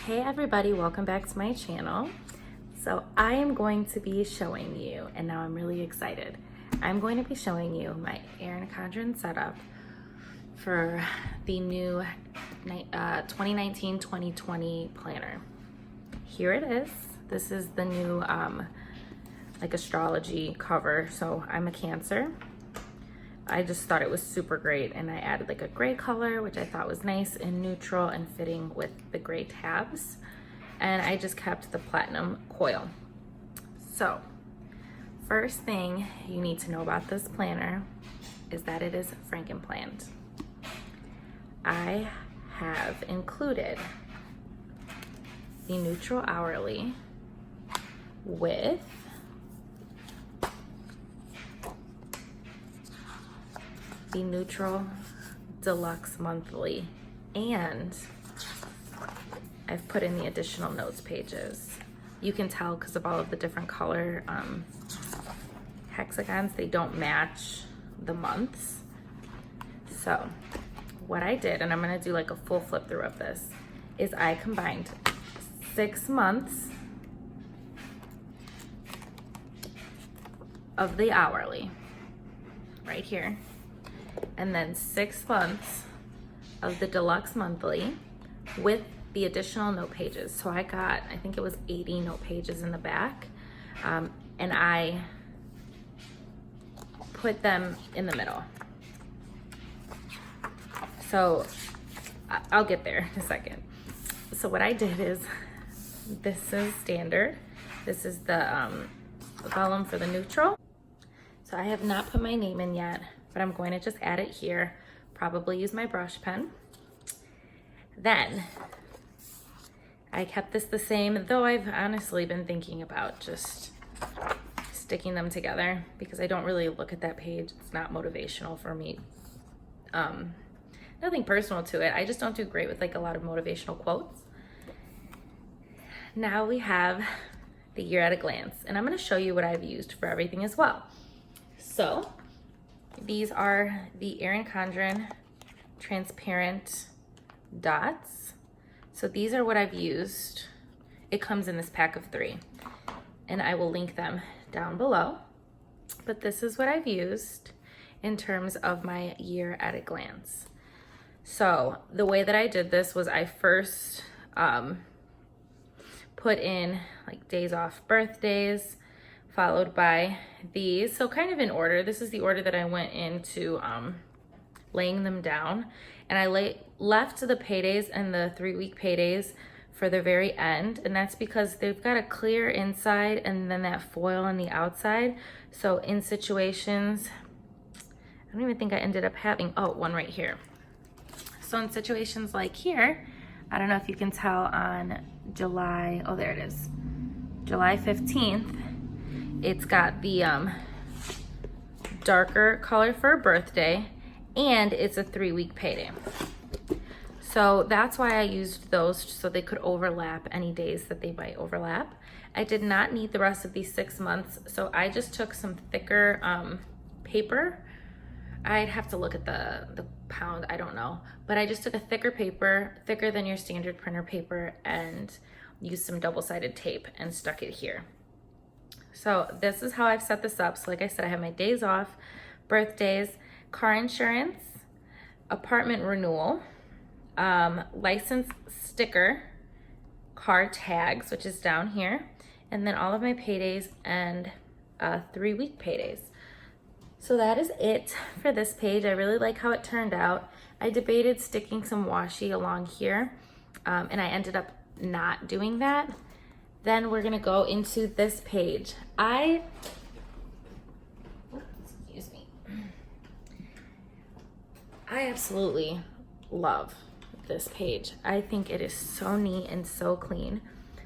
Hey everybody, welcome back to my channel. So I am going to be showing you, and now I'm really excited, I'm going to be showing you my Erin Condren setup for the new 2019-2020 planner. Here it is. This is the new like astrology cover. So I'm a Cancer. I just thought it was super great, and I added like a gray color, which I thought was nice and neutral and fitting with the gray tabs. And I just kept the platinum coil. So first thing you need to know about this planner is that it is Frankenplanned. I have included the neutral hourly with the neutral deluxe monthly, and I've put in the additional notes pages. You can tell because of all of the different color hexagons, they don't match the months. So what I did, and I'm gonna do like a full flip through of this, is I combined 6 months of the hourly right here, and then 6 months of the deluxe monthly with the additional note pages. So I got, I think it was 80 note pages in the back, and I put them in the middle. So I'll get there in a second. So what I did is, this is standard. This is the vellum for the neutral. So I have not put my name in yet, but I'm going to just add it here, probably use my brush pen. Then I kept this the same, though I've honestly been thinking about just sticking them together because I don't really look at that page. It's not motivational for me. Nothing personal to it. I just don't do great with like a lot of motivational quotes. Now we have the year at a glance, and I'm going to show you what I've used for everything as well. So these are the Erin Condren transparent dots. So these are what I've used. It comes in this pack of 3, and I will link them down below. But this is what I've used in terms of my year at a glance. So the way that I did this was I first put in like days off, birthdays, followed by these. So kind of in order. This is the order that I went into laying them down. And I left the paydays and the 3-week paydays for the very end. And that's because they've got a clear inside and then that foil on the outside. So in situations, I don't even think I ended up having, oh, one right here. So in situations like here, I don't know if you can tell on July, oh, there it is. July 15th, it's got the darker color for a birthday, and it's a 3-week payday. So that's why I used those, so they could overlap any days that they might overlap. I did not need the rest of these 6 months, so I just took some thicker paper. I'd have to look at the pound, I don't know. But I just took a thicker paper, thicker than your standard printer paper, and used some double-sided tape and stuck it here. So this is how I've set this up. So like I said, I have my days off, birthdays, car insurance, apartment renewal, license sticker, car tags, which is down here, and then all of my paydays and 3-week paydays. So that is it for this page. I really like how it turned out. I debated sticking some washi along here, and I ended up not doing that. Then we're gonna go into this page. Excuse me. I absolutely love this page. I think it is so neat and so clean.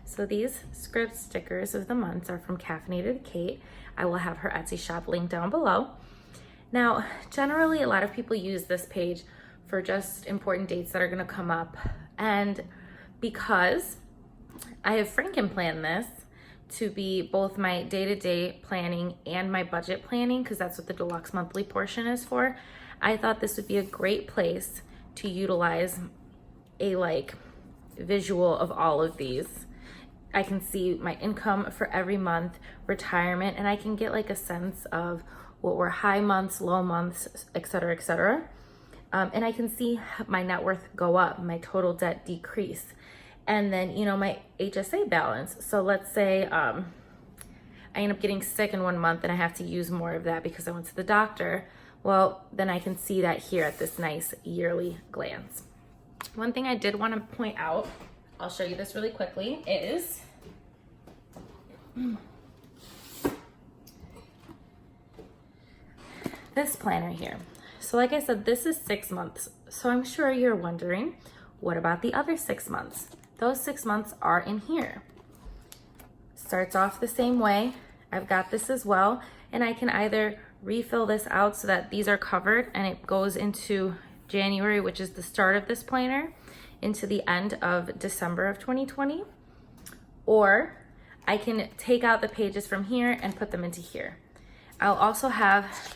So these script stickers of the months are from Caffeinated Kate. I will have her Etsy shop linked down below. Now, generally, a lot of people use this page for just important dates that are gonna come up. And because I have Frankenplanned this to be both my day-to-day planning and my budget planning, because that's what the deluxe monthly portion is for, I thought this would be a great place to utilize a like visual of all of these. I can see my income for every month, retirement, and I can get like a sense of what were high months, low months, etc., etc. And I can see my net worth go up, my total debt decrease, and then, you know, my HSA balance. So let's say I end up getting sick in 1 month and I have to use more of that because I went to the doctor. Well, then I can see that here at this nice yearly glance. One thing I did want to point out, I'll show you this really quickly, is this planner here. So like I said, this is 6 months. So I'm sure you're wondering, what about the other 6 months? Those 6 months are in here. Starts off the same way. I've got this as well. And I can either refill this out so that these are covered and it goes into January, which is the start of this planner, into the end of December of 2020. Or I can take out the pages from here and put them into here. I'll also have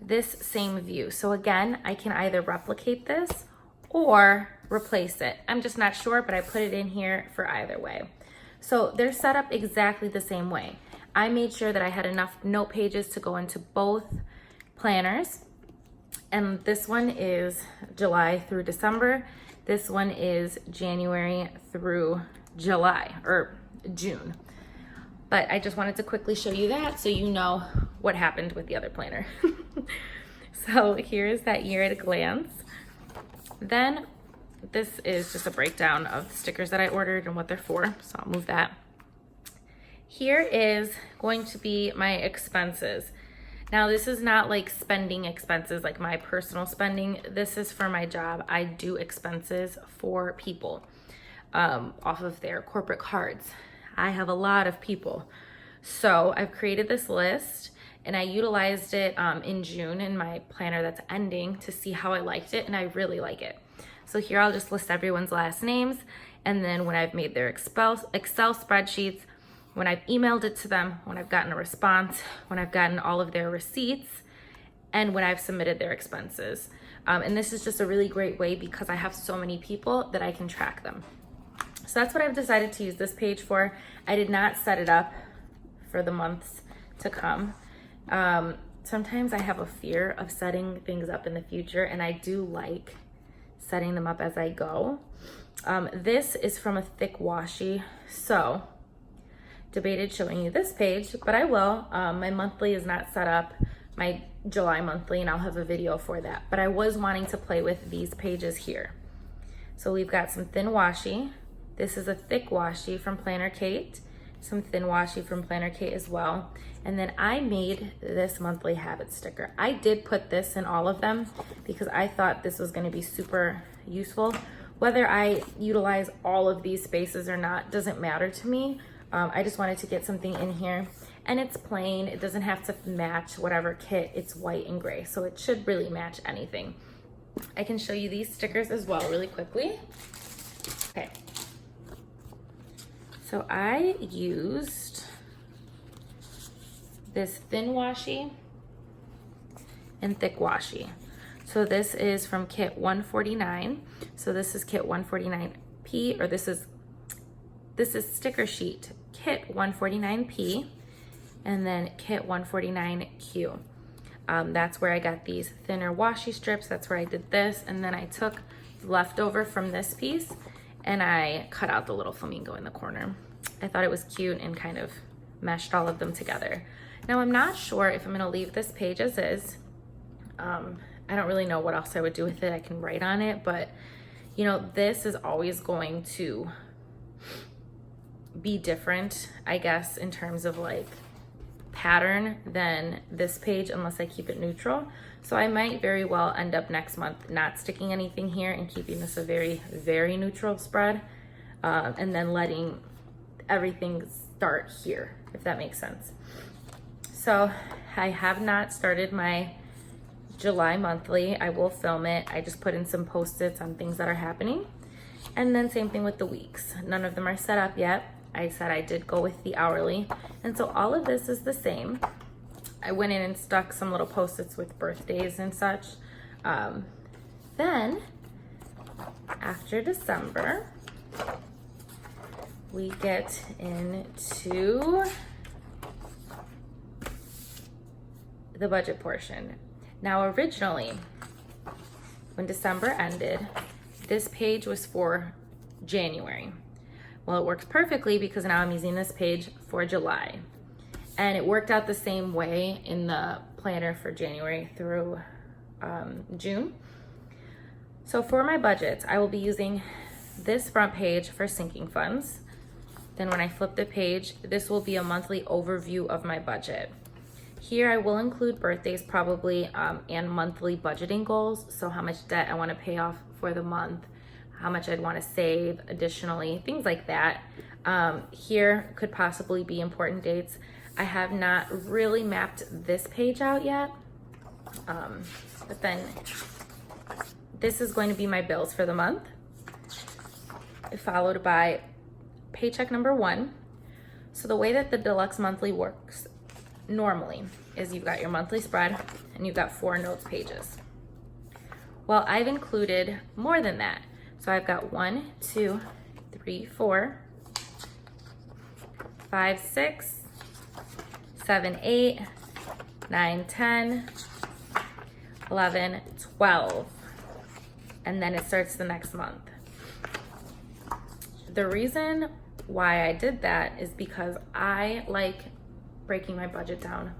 this same view. So again, I can either replicate this or replace it. I'm just not sure, but I put it in here for either way. So they're set up exactly the same way. I made sure that I had enough note pages to go into both planners. And this one is July through December. This one is January through July or June. But I just wanted to quickly show you that so you know what happened with the other planner. So here's that year at a glance. Then this is just a breakdown of the stickers that I ordered and what they're for. So I'll move that. Here is going to be my expenses. Now this is not like spending expenses, like my personal spending. This is for my job. I do expenses for people off of their corporate cards. I have a lot of people. So I've created this list and I utilized it in June in my planner that's ending to see how I liked it, and I really like it. So here I'll just list everyone's last names, and then when I've made their Excel spreadsheets, when I've emailed it to them, when I've gotten a response, when I've gotten all of their receipts, and when I've submitted their expenses. And this is just a really great way because I have so many people that I can track them. So that's what I've decided to use this page for. I did not set it up for the months to come. Sometimes I have a fear of setting things up in the future, and I do like setting them up as I go. This is from a thick washi, so debated showing you this page, but I will. My monthly is not set up, my July monthly, and I'll have a video for that. But I was wanting to play with these pages here. So we've got some thin washi. This is a thick washi from Planner Kate, some thin washi from Planner Kate as well. And then I made this monthly habit sticker. I did put this in all of them because I thought this was going to be super useful. Whether I utilize all of these spaces or not doesn't matter to me. I just wanted to get something in here, and it's plain. It doesn't have to match whatever kit. It's white and gray, so it should really match anything. I can show you these stickers as well really quickly. Okay. So I used this thin washi and thick washi. So this is from kit 149. So this is kit 149P, or this is sticker sheet kit 149P, and then kit 149Q. That's where I got these thinner washi strips. That's where I did this, and then I took leftover from this piece and I cut out the little flamingo in the corner. I thought it was cute and kind of meshed all of them together. Now I'm not sure if I'm gonna leave this page as is. I don't really know what else I would do with it. I can write on it, but you know, this is always going to be different, I guess, in terms of like pattern than this page, unless I keep it neutral. So I might very well end up next month not sticking anything here and keeping this a very, very neutral spread, and then letting everything start here, if that makes sense. So I have not started my July monthly. I will film it. I just put in some post-its on things that are happening. And then same thing with the weeks. None of them are set up yet. I said I did go with the hourly. And so all of this is the same. I went in and stuck some little post-its with birthdays and such. Then after December, we get into the budget portion. Now, originally, when December ended, this page was for January. Well, it works perfectly because now I'm using this page for July. And it worked out the same way in the planner for January through June. So for my budgets, I will be using this front page for sinking funds. Then when I flip the page, this will be a monthly overview of my budget. Here I will include birthdays probably and monthly budgeting goals. So how much debt I want to pay off for the month, how much I'd want to save additionally, things like that. Here could possibly be important dates. I have not really mapped this page out yet, but then this is going to be my bills for the month, followed by paycheck number 1. So the way that the deluxe monthly works normally is you've got your monthly spread and you've got 4 notes pages. Well, I've included more than that. So I've got 1, 2, 3, 4, 5, 6, 7, 8, 9, 10, 11, 12. And then it starts the next month. The reason why I did that is because I like breaking my budget down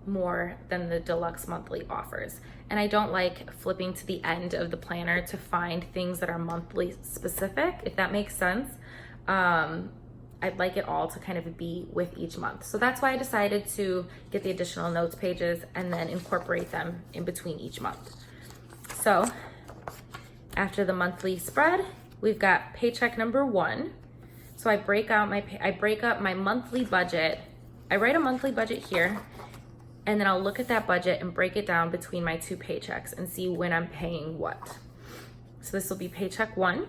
more than the deluxe monthly offers. And I don't like flipping to the end of the planner to find things that are monthly specific, if that makes sense. I'd like it all to kind of be with each month. So that's why I decided to get the additional notes pages and then incorporate them in between each month. So after the monthly spread, we've got paycheck number 1. So I break up my monthly budget. I write a monthly budget here, and then I'll look at that budget and break it down between my 2 paychecks and see when I'm paying what. So this will be paycheck 1.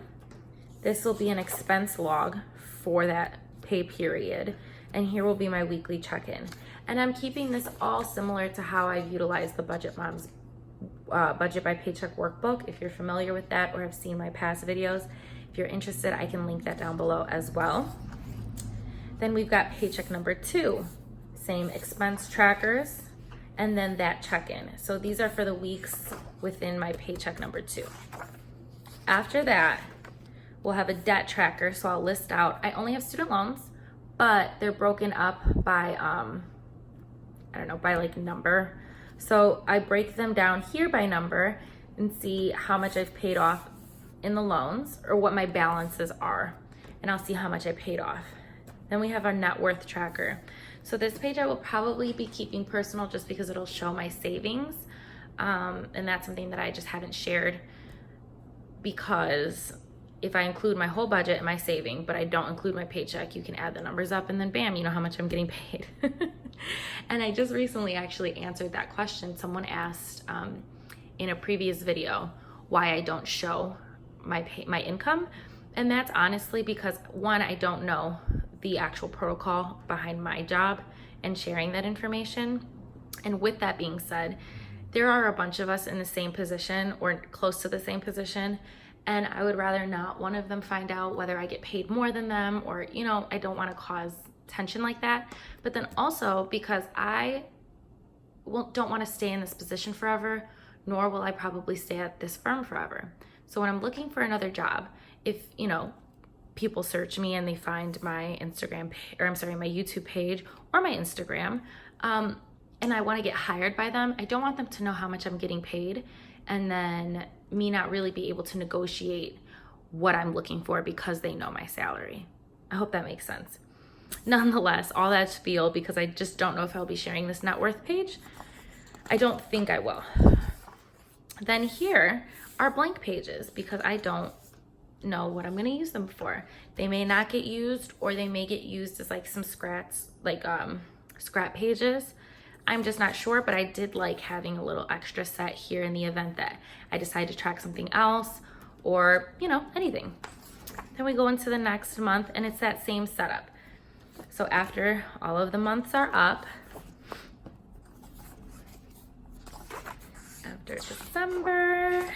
This will be an expense log for that pay period. And here will be my weekly check-in. And I'm keeping this all similar to how I've utilized the Budget Moms Budget by Paycheck workbook. If you're familiar with that or have seen my past videos, if you're interested, I can link that down below as well. Then we've got paycheck number 2, same expense trackers, and then that check-in. So these are for the weeks within my paycheck number 2. After that, we'll have a debt tracker. So I'll list out, I only have student loans, but they're broken up by, by like number. So I break them down here by number and see how much I've paid off in the loans or what my balances are. And I'll see how much I paid off. Then we have our net worth tracker. So this page I will probably be keeping personal just because it'll show my savings. And that's something that I just haven't shared, because if I include my whole budget and my saving, but I don't include my paycheck, you can add the numbers up and then bam, you know how much I'm getting paid. And I just recently actually answered that question. Someone asked in a previous video why I don't show my income. And that's honestly because, one, I don't know the actual protocol behind my job and sharing that information. And with that being said, there are a bunch of us in the same position or close to the same position, and I would rather not one of them find out whether I get paid more than them, or, you know, I don't want to cause tension like that. But then also because I don't want to stay in this position forever, nor will I probably stay at this firm forever. So when I'm looking for another job, if, you know, people search me and they find my my YouTube page or my Instagram, and I want to get hired by them, I don't want them to know how much I'm getting paid and then me not really be able to negotiate what I'm looking for because they know my salary. I hope that makes sense. Nonetheless, all that spiel, because I just don't know if I'll be sharing this net worth page. I don't think I will. Then here are blank pages because I don't know what I'm going to use them for. They may not get used, or they may get used as like some scrap pages. I'm just not sure, but I did like having a little extra set here in the event that I decide to track something else, or, you know, anything. Then we go into the next month and it's that same setup. So after all of the months are up, after December,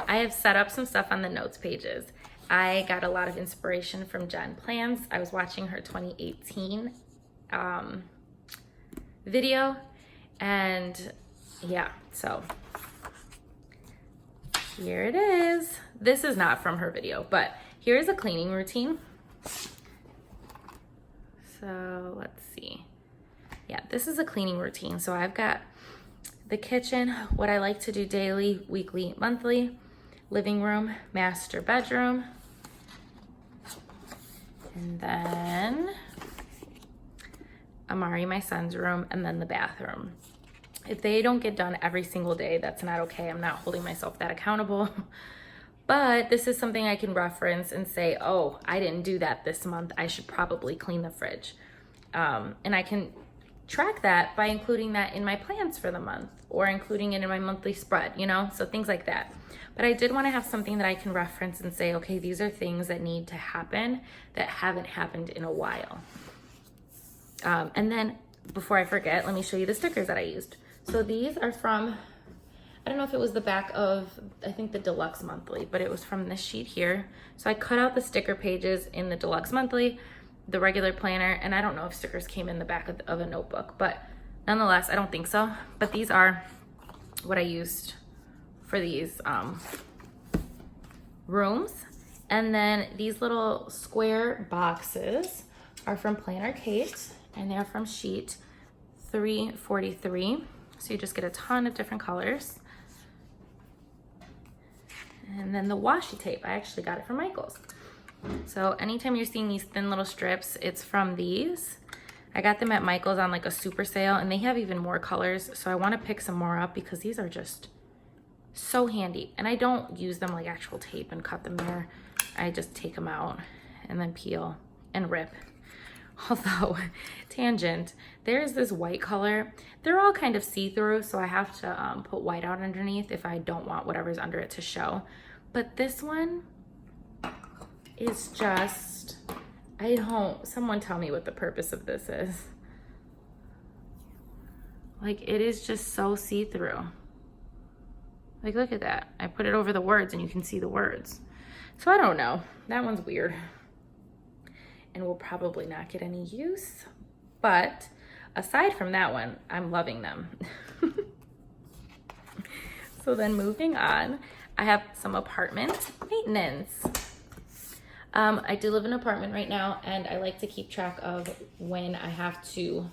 I have set up some stuff on the notes pages. I got a lot of inspiration from Jen Plans. I was watching her 2018 video, and yeah, so here it is. This is not from her video, but here's a cleaning routine. So let's see. Yeah, this is a cleaning routine. So I've got the kitchen, what I like to do daily, weekly, monthly, living room, master bedroom, and then Amari, my son's room, and then the bathroom. If they don't get done every single day, that's not okay. I'm not holding myself that accountable. But this is something I can reference and say, oh, I didn't do that this month. I should probably clean the fridge. And I can track that by including that in my plans for the month or including it in my monthly spread, you know, so things like that. But I did want to have something that I can reference and say, okay, these are things that need to happen that haven't happened in a while. And then before I forget, let me show you the stickers that I used. So these are from, I don't know if it was the back of, I think the Deluxe Monthly, but it was from this sheet here. So I cut out the sticker pages in the Deluxe Monthly, the regular planner, and I don't know if stickers came in the back of a notebook, but nonetheless, I don't think so. But these are what I used for these rooms. And then these little square boxes are from Planner Kate, and they're from sheet 343. So you just get a ton of different colors. And then the washi tape, I actually got it from Michael's. So anytime you're seeing these thin little strips, it's from these. I got them at Michael's on like a super sale, and they have even more colors. So I want to pick some more up because these are just so handy. And I don't use them like actual tape and cut them there. I just take them out and then peel and rip. Although, tangent, there's this white color. They're all kind of see-through, so I have to put white out underneath if I don't want whatever's under it to show. But this one is just, someone tell me what the purpose of this is. Like, it is just so see-through. Like, look at that. I put it over the words and you can see the words. So I don't know. That one's weird. And will probably not get any use. But aside from that one, I'm loving them. So then moving on, I have some apartment maintenance. I do live in an apartment right now, and I like to keep track of when I have to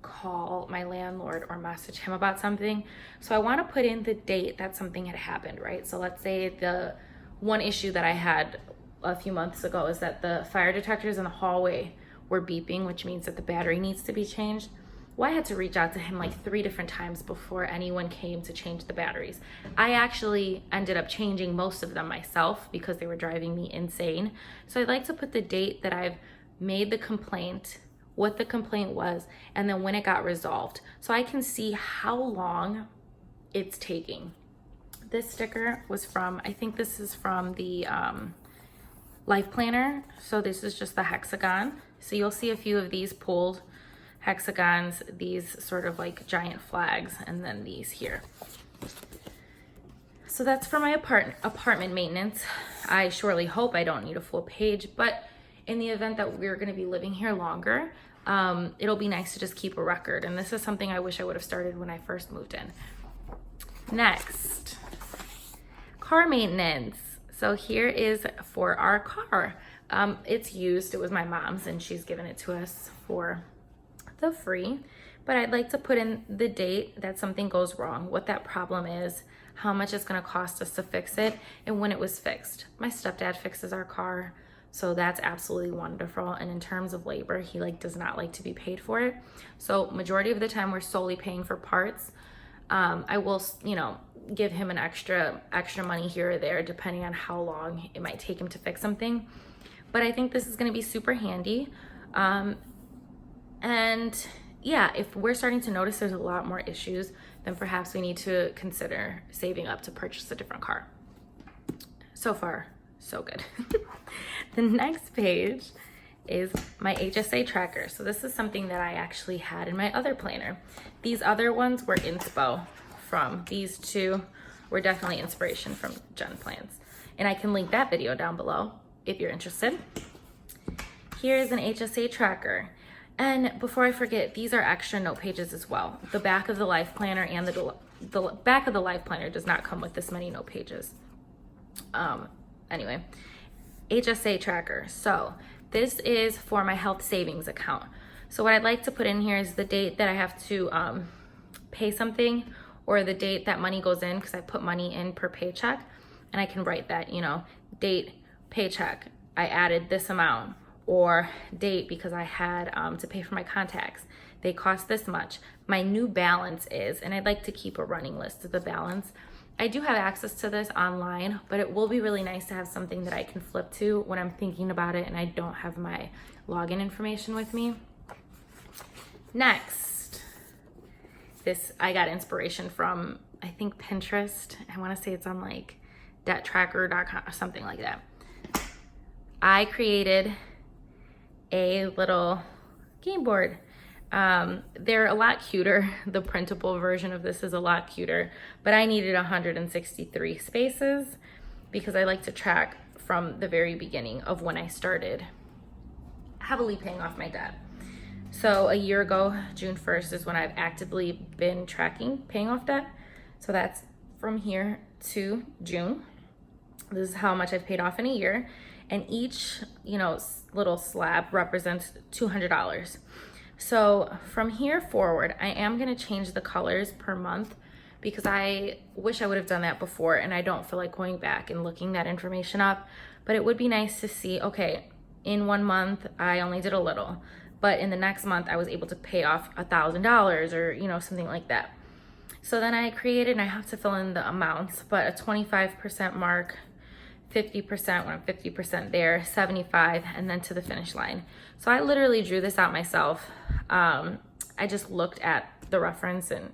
call my landlord or message him about something. So I want to put in the date that something had happened, right? So let's say the one issue that I had a few months ago is that the fire detectors in the hallway were beeping, which means that the battery needs to be changed. Well, I had to reach out to him like 3 different times before anyone came to change the batteries. I actually ended up changing most of them myself because they were driving me insane. So I'd like to put the date that I've made the complaint, what the complaint was, and then when it got resolved, so I can see how long it's taking. This sticker was from, I think this is from the LifePlanner. So this is just the hexagon. So you'll see a few of these pulled hexagons, these sort of like giant flags, and then these here. So that's for my apartment maintenance. I surely hope I don't need a full page, but in the event that we're gonna be living here longer, it'll be nice to just keep a record. And this is something I wish I would have started when I first moved in. Next, car maintenance. So here is for our car. It's used, it was my mom's, and she's given it to us for the free. But I'd like to put in the date that something goes wrong, what that problem is, how much it's gonna cost us to fix it, and when it was fixed. My stepdad fixes our car, so that's absolutely wonderful. And in terms of labor, he does not like to be paid for it. So majority of the time we're solely paying for parts. I will, give him an extra money here or there depending on how long it might take him to fix something. But I think this is going to be super handy. And yeah, if we're starting to notice there's a lot more issues, then perhaps we need to consider saving up to purchase a different car. So far, so good. The next page is my HSA tracker. So this is something that I actually had in my other planner. These other ones were inspo from. These two were definitely inspiration from Jen plans. And I can link that video down below if you're interested. Here is an HSA tracker. And before I forget, these are extra note pages as well. The back of the Life Planner and the back of the Life Planner does not come with this many note pages. Anyway, HSA tracker. So this is for my health savings account. So what I'd like to put in here is the date that I have to pay something, or the date that money goes in, because I put money in per paycheck, and I can write that, you know, date, paycheck, I added this amount, or date because I had to pay for my contacts. They cost this much. My new balance is, and I'd like to keep a running list of the balance. I do have access to this online, but it will be really nice to have something that I can flip to when I'm thinking about it and I don't have my login information with me. Next, this I got inspiration from, I think, Pinterest. I want to say it's on like debttracker.com or something like that. I created a little game board. They're a lot cuter. The printable version of this is a lot cuter, but I needed 163 spaces because I like to track from the very beginning of when I started heavily paying off my debt. So a year ago, June 1st is when I've actively been tracking paying off debt. So that's from here to June. This is how much I've paid off in a year. And each, you know, little slab represents $200. So from here forward, I am gonna change the colors per month because I wish I would have done that before, and I don't feel like going back and looking that information up. But it would be nice to see, okay, in 1 month, I only did a little, but in the next month, I was able to pay off $1,000 or, you know, something like that. So then I created, and I have to fill in the amounts, but a 25% mark, 50% when I'm 50% there, 75, and then to the finish line. So I literally drew this out myself. I just looked at the reference and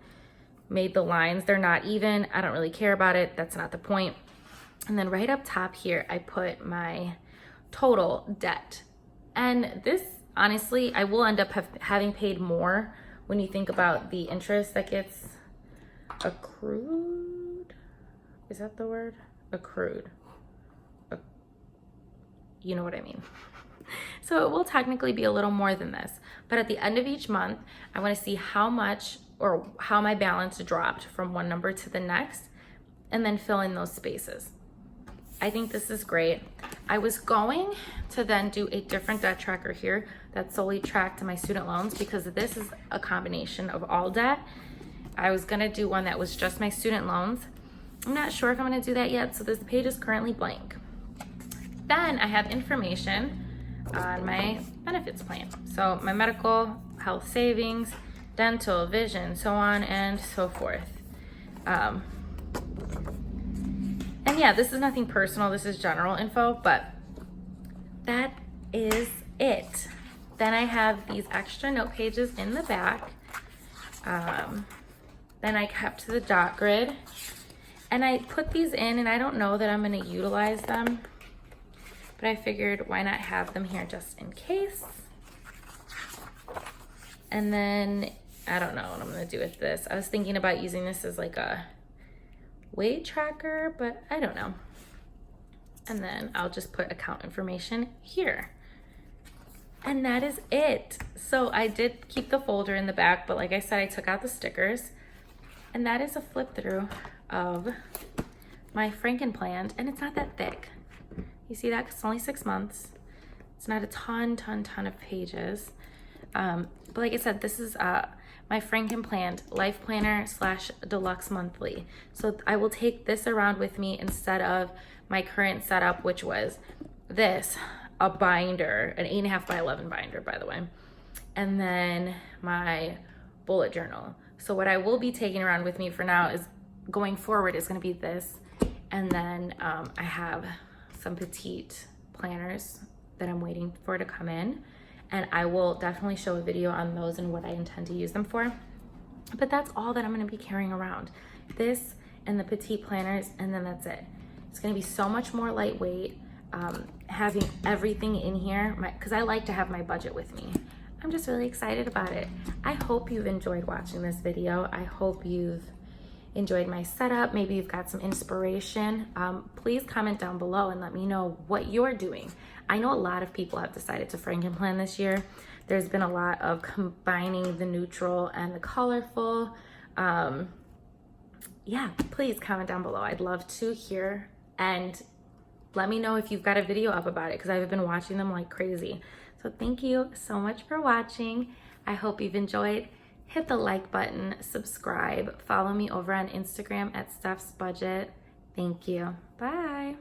made the lines. They're not even. I don't really care about it. That's not the point. And then right up top here, I put my total debt. And this, honestly, I will end up having paid more when you think about the interest that gets accrued. Is that the word? Accrued. You know what I mean. So it will technically be a little more than this, but at the end of each month, I want to see how much or how my balance dropped from one number to the next, and then fill in those spaces. I think this is great. I was going to then do a different debt tracker here that solely tracked my student loans, because this is a combination of all debt. I was gonna do one that was just my student loans. I'm not sure if I'm gonna do that yet, so this page is currently blank. Then I have information on my benefits plan. So my medical, health savings, dental, vision, so on and so forth. And yeah, this is nothing personal, this is general info, but that is it. Then I have these extra note pages in the back. Then I kept the dot grid, and I put these in, and I don't know that I'm gonna utilize them, but I figured why not have them here just in case. And then I don't know what I'm gonna do with this. I was thinking about using this as like a weight tracker, but I don't know. And then I'll just put account information here. And that is it. So I did keep the folder in the back, but like I said, I took out the stickers. And that is a flip through of my Frankenplan, and it's not that thick. You see that? 'Cause it's only 6 months. It's not a ton of pages. But like I said, this is my Frankenplan Life Planner / Deluxe Monthly. So I will take this around with me instead of my current setup, which was this, a binder, an 8.5 by 11 binder, by the way, and then my bullet journal. So what I will be taking around with me for now is, going forward, is going to be this, and then I have some petite planners that I'm waiting for to come in, and I will definitely show a video on those and what I intend to use them for. But that's all that I'm going to be carrying around, this and the petite planners, and then that's it. It's going to be so much more lightweight, having everything in here, because I like to have my budget with me. I'm just really excited about it. I hope you've enjoyed watching this video. I hope you've enjoyed my setup, maybe you've got some inspiration, please comment down below and let me know what you're doing. I know a lot of people have decided to Frankenplan this year. There's been a lot of combining the neutral and the colorful. Yeah, please comment down below. I'd love to hear, and let me know if you've got a video up about it, because I've been watching them like crazy. So thank you so much for watching. I hope you've enjoyed. Hit the like button, subscribe, follow me over on Instagram at Steph's Budget. Thank you. Bye.